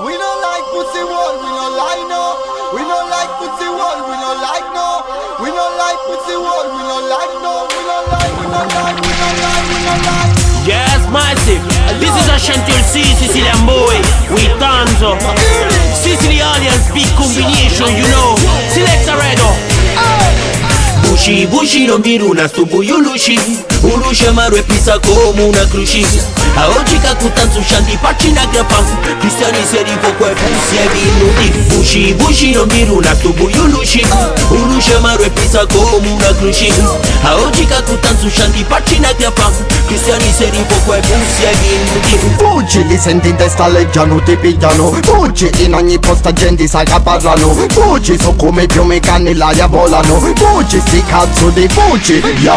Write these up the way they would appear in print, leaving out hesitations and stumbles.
We don't like pussy wall, we don't like no. We don't like pussy wall, we don't like no. We don't like pussy wall, we don't like no. We don't like, we don't like, we don't like, we don't like. Yes, massive. This is a Chantel C, Sicilian boy with Tanzo. Sicilian big combination, you know. Select a redo. Bushi, bushi, non viruna, sto buio luci. Urusha maru e pisa come una cruci. A oggi cacutan su shanti facci na grappa. Cristiani seri poco e pussi e minuti. Bushi, bushi, non viruna, sto buio luci. Urusha maru e pisa come una cruci. A oggi cacutan su shanti facci na grappa. Cristiani seri poco e pussi e minuti. Fuggi, li senti in testa alleggiano, ti pigliano. Fuggi, in ogni posta gente sa che parlano. Fuggi, so come piumi che nell'aria volano. Fuggi, sti cazzo di fuggi, yo.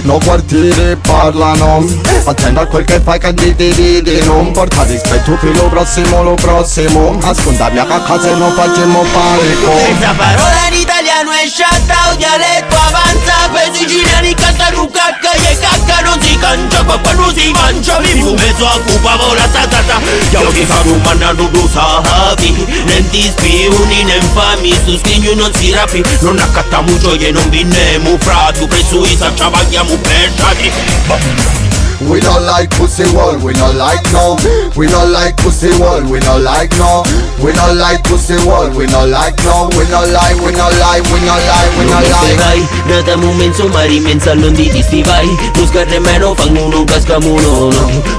No quartiere parlano. Attendo a quel che fai che ti dividi. Non porta rispetto per lo prossimo. Ascoltami a casa e non facciamo panico. Questa parola in italiano è sciatta, o dialetto avanza. Per siciliani canta Luca e cacca non si cancia, qua non si mangia. Mi fumezo a cupa vola tatata. Io che fa un mannato tu sapi. Non ti spioni, non fami, su schigno non si rapi. Non accattiamo gioie, non vinnemo frati. Preso i sacciavaghiamo pesciati. We don't like pussy wall, we don't like no. We don't like pussy wall, we don't like no. We don't like pussy wall, we don't like no. We don't like, we don't like, we don't like, we don't like. Vai, nata momento mari mensa non di sti vai. Non scarre meno fanno uno cascamo no.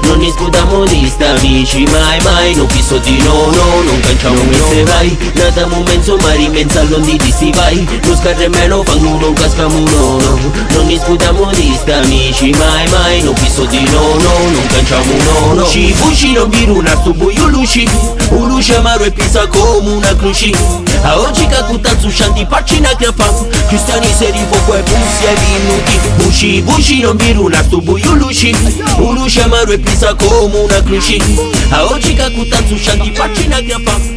Non discutiamo di sta amici mai mai. Non pisso di no, non canciamo se vai. Nata momento mari mensa non di sti vai. Non scarre meno fanno uno cascamo no. Non discutiamo di sta amici mai mai. Non pisso di no, non canciamo no. Buci, buci non viruna, sto buio luci. Un luce amaro e pisa come una cruci. A oggi cacutan su shanti facci na chiappa. Cristiani seri poco e pussi e minuti. Buci, buci non viruna, sto buio luci. Un luce amaro e pisa come una cruci. A oggi cacutan su shanti facci na chiappa.